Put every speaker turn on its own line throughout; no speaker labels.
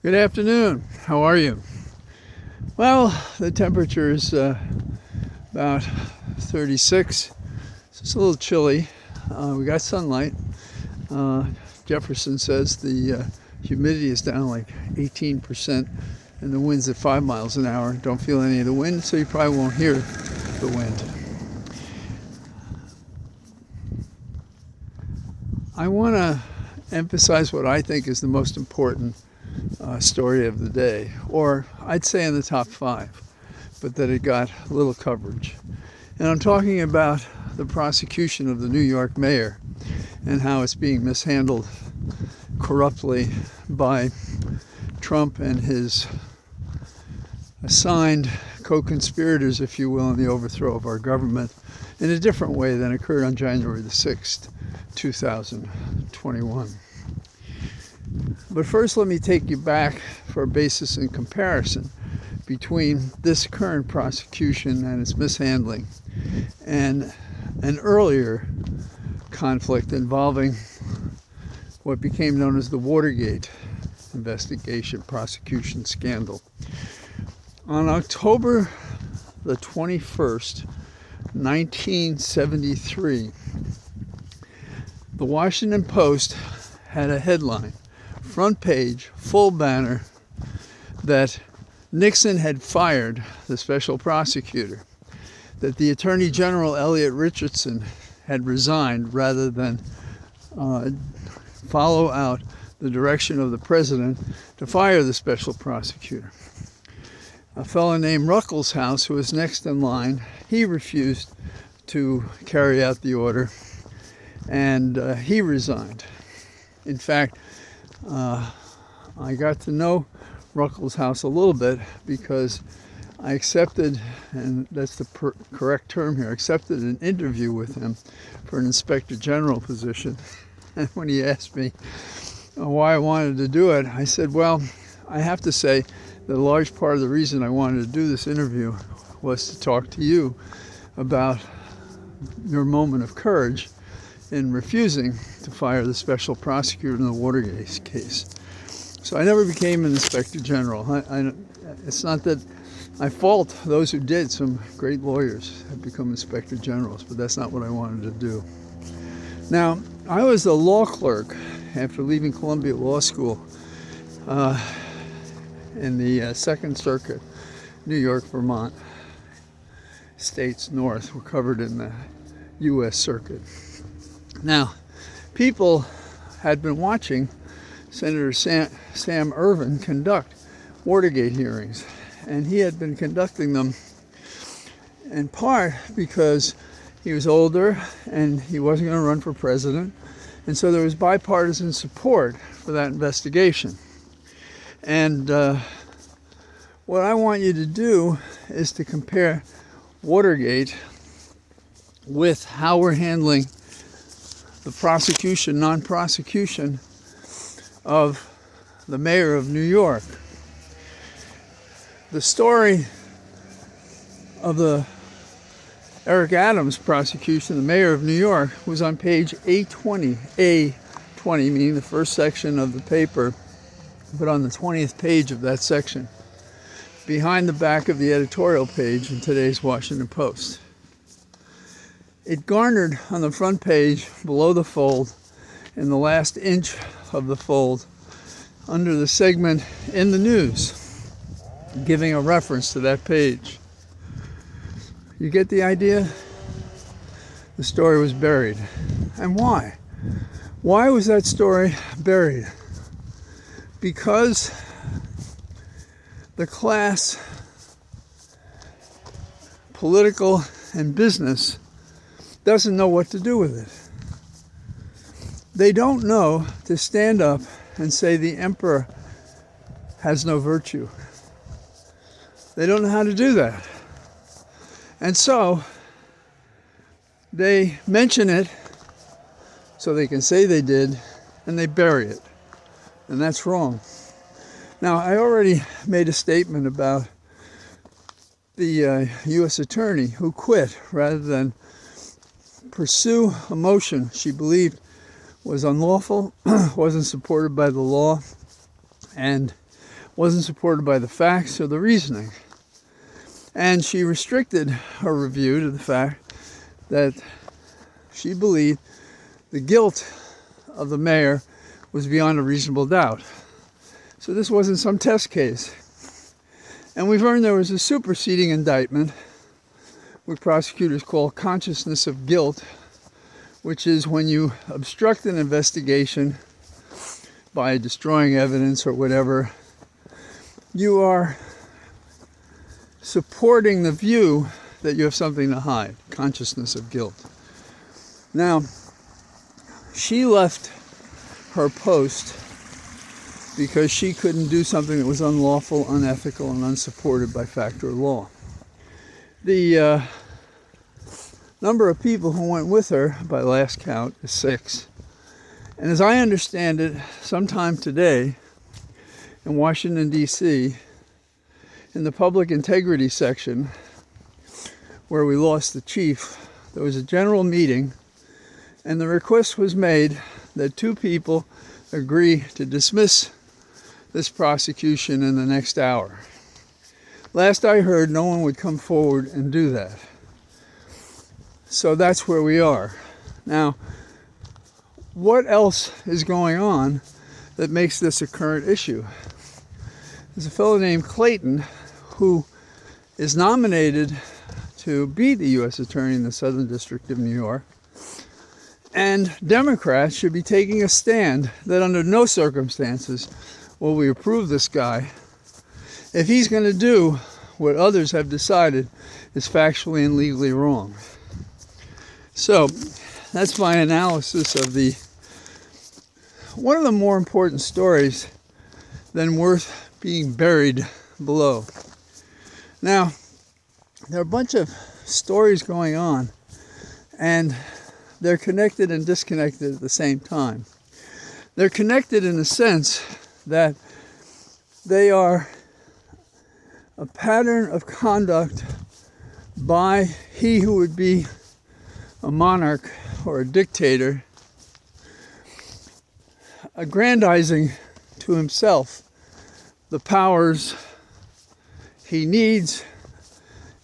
Good afternoon. How are you? Well, the temperature is about 36. So it's a little chilly. We got sunlight. Jefferson says the humidity is down like 18% and the wind's at 5 miles an hour. Don't feel any of the wind, so you probably won't hear the wind. I want to emphasize what I think is the most important story of the day, or I'd say in the top 5, but that it got little coverage. And I'm talking about the prosecution of the New York mayor and how it's being mishandled corruptly by Trump and his assigned co-conspirators, if you will, in the overthrow of our government in a different way than occurred on January the 6th, 2021. But first, let me take you back for a basis in comparison between this current prosecution and its mishandling and an earlier conflict involving what became known as the Watergate investigation prosecution scandal. On October the 21st, 1973, the Washington Post had a headline, front page, full banner, that Nixon had fired the special prosecutor, that the Attorney General Elliot Richardson had resigned rather than follow out the direction of the president to fire the special prosecutor. A fellow named Ruckelshaus, who was next in line, he refused to carry out the order, and he resigned. In fact, I got to know Ruckelshaus a little bit because I accepted, and that's the correct term here, accepted an interview with him for an inspector general position. And when he asked me why I wanted to do it, I said, well, I have to say that a large part of the reason I wanted to do this interview was to talk to you about your moment of courage in refusing to fire the special prosecutor in the Watergate case. So I never became an inspector general. It's not that I fault those who did. Some great lawyers have become inspector generals, but that's not what I wanted to do. Now, I was a law clerk after leaving Columbia Law School in the Second Circuit, New York, Vermont, states north were covered in the U.S. Circuit. Now, people had been watching Senator Sam Ervin conduct Watergate hearings, and he had been conducting them in part because he was older and he wasn't going to run for president, and so there was bipartisan support for that investigation. And what I want you to do is to compare Watergate with how we're handling the prosecution, non-prosecution of the mayor of New York. The story of the Eric Adams prosecution, the mayor of New York, was on page A20, meaning the first section of the paper, but on the 20th page of that section, behind the back of the editorial page in today's Washington Post. It garnered on the front page, below the fold, in the last inch of the fold, under the segment in the news, giving a reference to that page. You get the idea? The story was buried. And why? Why was that story buried? Because the class, political and business, doesn't know what to do with it. They don't know to stand up and say the emperor has no virtue. They don't know how to do that. And so they mention it so they can say they did, and they bury it. And that's wrong. Now, I already made a statement about the U.S. attorney who quit rather than pursue a motion she believed was unlawful, wasn't supported by the law, and wasn't supported by the facts or the reasoning. And she restricted her review to the fact that she believed the guilt of the mayor was beyond a reasonable doubt. So this wasn't some test case. And we've learned there was a superseding indictment, what prosecutors call consciousness of guilt, which is when you obstruct an investigation by destroying evidence or whatever, you are supporting the view that you have something to hide, consciousness of guilt. Now, she left her post because she couldn't do something that was unlawful, unethical, and unsupported by fact or law. The number of people who went with her, by last count, is 6. And as I understand it, sometime today in Washington, D.C., in the public integrity section, where we lost the chief, there was a general meeting, and the request was made that 2 people agree to dismiss this prosecution in the next hour. Last I heard, no one would come forward and do that. So that's where we are. Now, what else is going on that makes this a current issue? There's a fellow named Clayton who is nominated to be the U.S. Attorney in the Southern District of New York. And Democrats should be taking a stand that under no circumstances will we approve this guy if he's going to do what others have decided is factually and legally wrong. So that's my analysis of one of the more important stories than worth being buried below. Now, there are a bunch of stories going on, and they're connected and disconnected at the same time. They're connected in the sense that they are a pattern of conduct by he who would be a monarch or a dictator, aggrandizing to himself the powers he needs,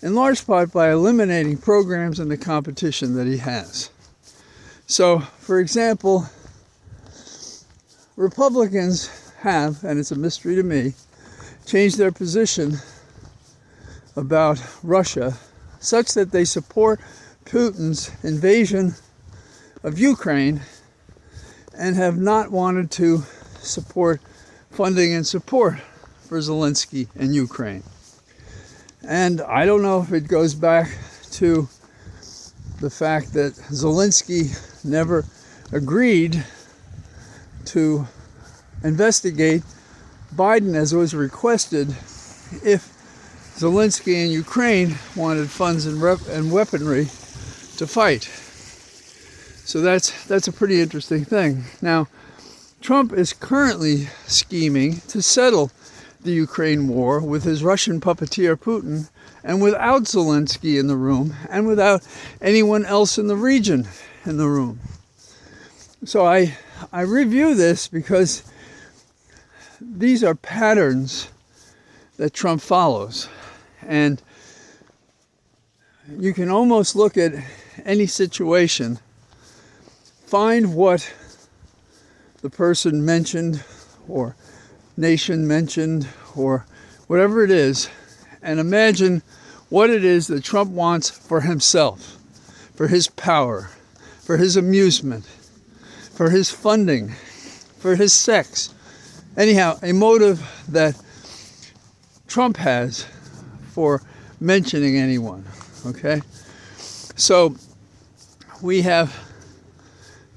in large part by eliminating programs and the competition that he has. So, for example, Republicans have, and it's a mystery to me, changed their position about Russia such that they support Putin's invasion of Ukraine and have not wanted to support funding and support for Zelensky and Ukraine. And I don't know if it goes back to the fact that Zelensky never agreed to investigate Biden as was requested if Zelensky and Ukraine wanted funds and weaponry to fight. So that's a pretty interesting thing. Now, Trump is currently scheming to settle the Ukraine war with his Russian puppeteer Putin, and without Zelensky in the room, and without anyone else in the region in the room. So I review this because these are patterns that Trump follows. And you can almost look at any situation, find what the person mentioned or nation mentioned or whatever it is, and imagine what it is that Trump wants for himself, for his power, for his amusement, for his funding, for his sex. Anyhow, a motive that Trump has for mentioning anyone, okay? So we have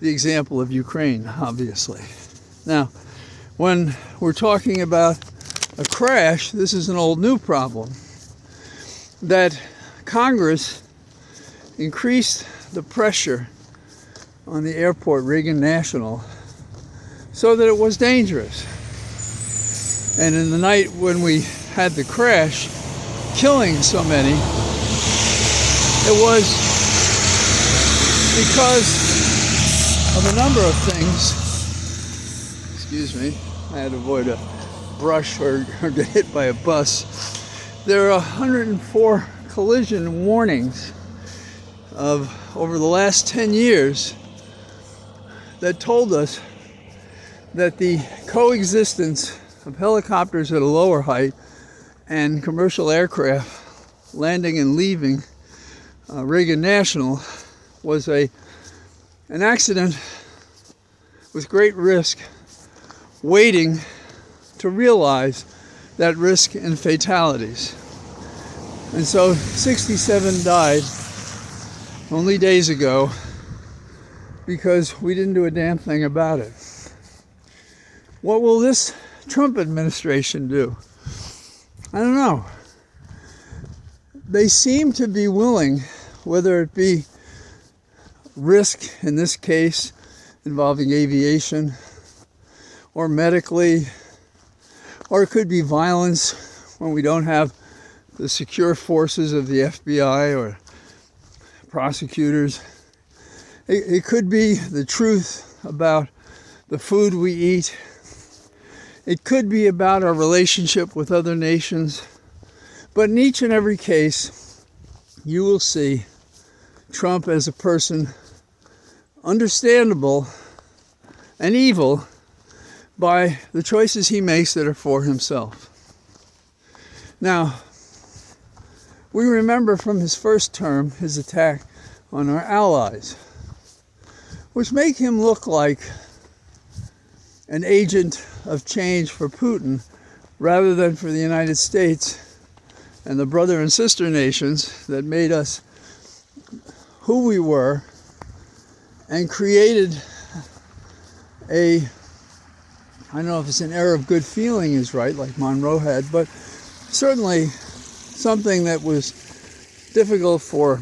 the example of Ukraine, obviously. Now, when we're talking about a crash, this is an old new problem, that Congress increased the pressure on the airport, Reagan National, so that it was dangerous. And in the night when we had the crash, killing so many, it was because of a number of things. Excuse me, I had to avoid a brush or get hit by a bus. There are 104 collision warnings over the last 10 years that told us that the coexistence of helicopters at a lower height and commercial aircraft landing and leaving Reagan National was an accident with great risk, waiting to realize that risk and fatalities. And so 67 died only days ago because we didn't do a damn thing about it. What will this Trump administration do? I don't know. They seem to be willing, whether it be risk in this case involving aviation or medically, or it could be violence when we don't have the secure forces of the FBI or prosecutors. It could be the truth about the food we eat. It could be about our relationship with other nations. But in each and every case, you will see Trump as a person understandable and evil by the choices he makes that are for himself. Now, we remember from his first term his attack on our allies, which make him look like an agent of change for Putin rather than for the United States and the brother and sister nations that made us who we were and created I don't know if it's an air of good feeling is right, like Monroe had, but certainly something that was difficult for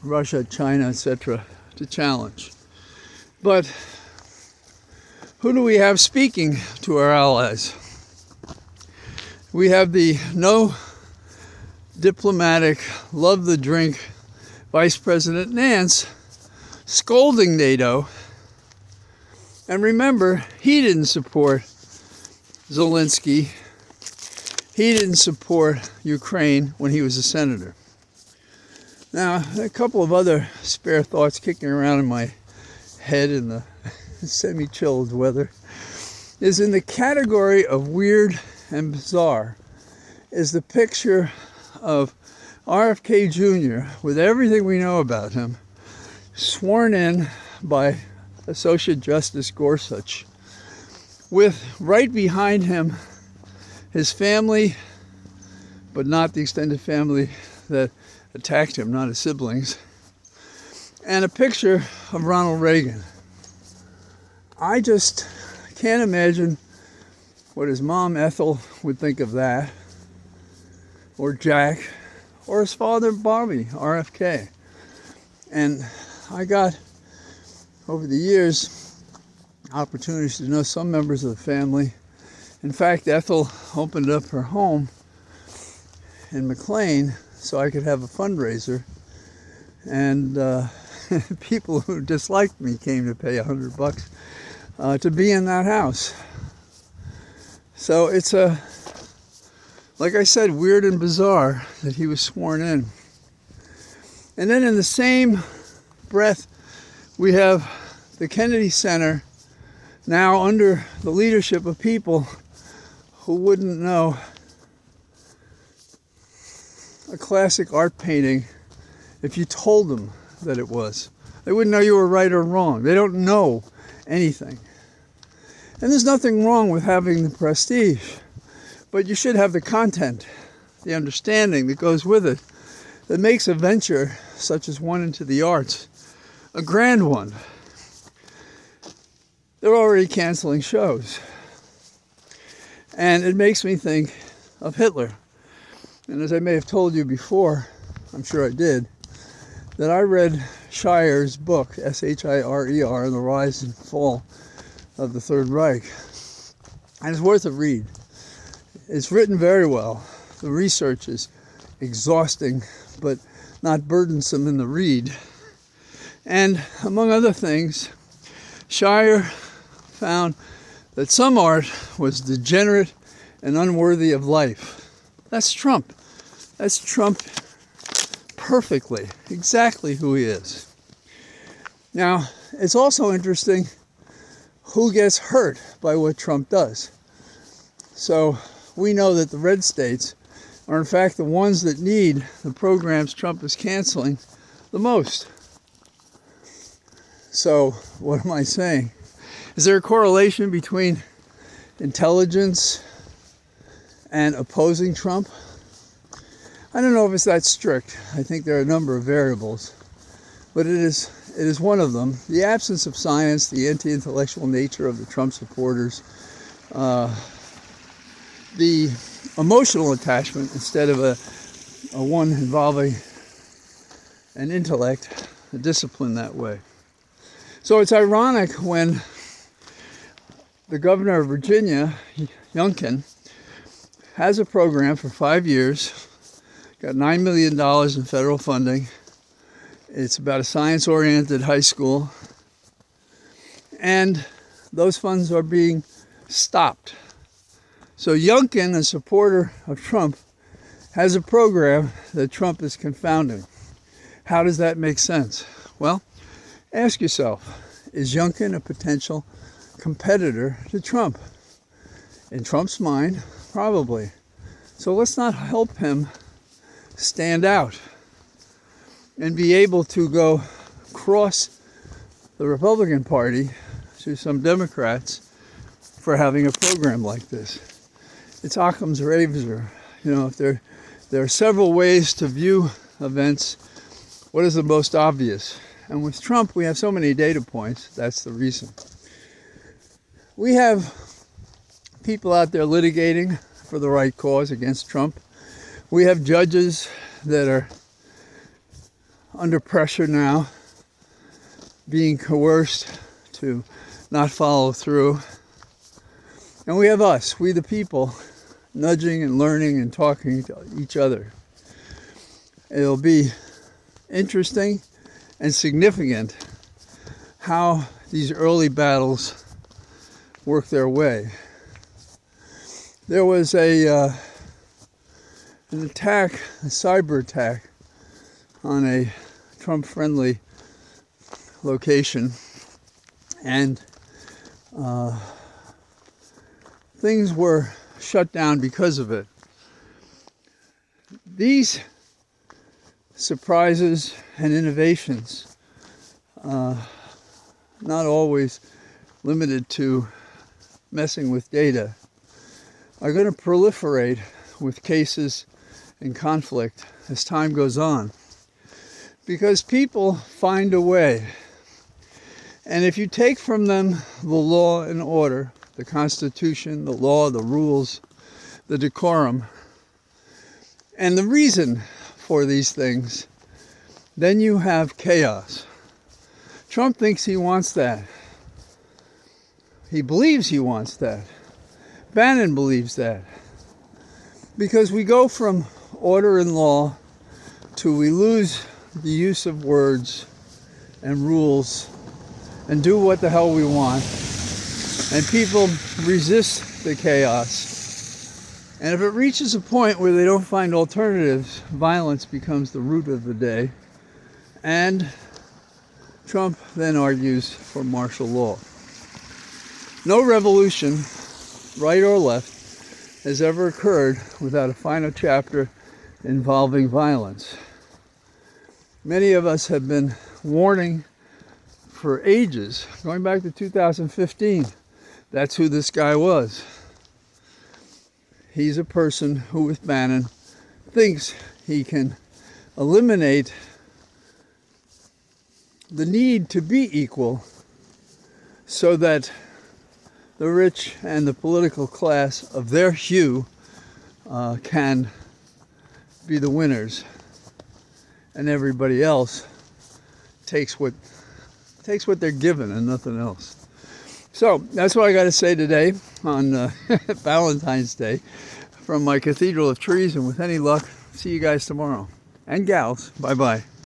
Russia, China, etc. to challenge. But who do we have speaking to our allies? We have the no diplomatic, love the drink Vice President Nance scolding NATO. And remember, he didn't support Zelensky. He didn't support Ukraine when he was a senator. Now, a couple of other spare thoughts kicking around in my head in the semi-chilled weather is in the category of weird and bizarre is the picture of RFK Jr. with everything we know about him sworn in by Associate Justice Gorsuch, with right behind him his family, but not the extended family that attacked him, not his siblings, and a picture of Ronald Reagan. I just can't imagine what his mom Ethel would think of that, or Jack, or his father Bobby, RFK. And I got, over the years, opportunities to know some members of the family. In fact, Ethel opened up her home in McLean so I could have a fundraiser. And people who disliked me came to pay $100 to be in that house. So it's like I said, weird and bizarre that he was sworn in. And then in the same breath, we have the Kennedy Center now under the leadership of people who wouldn't know a classic art painting if you told them that it was. They wouldn't know you were right or wrong. They don't know anything. And there's nothing wrong with having the prestige, but you should have the content, the understanding that goes with it, that makes a venture such as one into the arts a grand one. They're already canceling shows. And it makes me think of Hitler. And as I may have told you before, I'm sure I did, that I read Shire's book, S-H-I-R-E-R, The Rise and Fall of the Third Reich. And it's worth a read. It's written very well. The research is exhausting, but not burdensome in the read. And among other things, Shire found that some art was degenerate and unworthy of life. That's Trump. That's Trump perfectly, exactly who he is. Now, it's also interesting who gets hurt by what Trump does. So we know that the red states are in fact the ones that need the programs Trump is canceling the most. So what am I saying? Is there a correlation between intelligence and opposing Trump? I don't know if it's that strict. I think there are a number of variables, but it is one of them. The absence of science, the anti-intellectual nature of the Trump supporters, the emotional attachment instead of a one involving an intellect, a discipline that way. So it's ironic when the governor of Virginia, Youngkin, has a program for 5 years, got $9 million in federal funding. It's about a science-oriented high school, and those funds are being stopped. So Youngkin, a supporter of Trump, has a program that Trump is confounding. How does that make sense? Well, ask yourself, is Youngkin a potential competitor to Trump? In Trump's mind, probably. So let's not help him stand out and be able to go cross the Republican Party to some Democrats for having a program like this. It's Occam's razor. You know, if there are several ways to view events, what is the most obvious? And with Trump, we have so many data points. That's the reason. We have people out there litigating for the right cause against Trump. We have judges that are under pressure now, being coerced to not follow through. And we have us, we the people, nudging and learning and talking to each other. It'll be interesting and significant how these early battles work their way. There was an attack, a cyber attack, on a Trump-friendly location, and things were shut down because of it. These surprises and innovations, not always limited to messing with data, are going to proliferate with cases and conflict as time goes on. Because people find a way. And if you take from them the law and order, the Constitution, the law, the rules, the decorum, and the reason for these things, then you have chaos. Trump thinks he wants that. He believes he wants that. Bannon believes that. Because we go from order and law to we lose the use of words and rules and do what the hell we want. And people resist the chaos. And if it reaches a point where they don't find alternatives, violence becomes the root of the day. And Trump then argues for martial law. No revolution, right or left, has ever occurred without a final chapter involving violence. Many of us have been warning for ages, going back to 2015. That's who this guy was. He's a person who, with Bannon, thinks he can eliminate the need to be equal so that the rich and the political class of their hue can be the winners, and everybody else takes what they're given and nothing else. So that's what I got to say today on Valentine's Day from my Cathedral of Trees, and with any luck, see you guys tomorrow. And gals, bye-bye.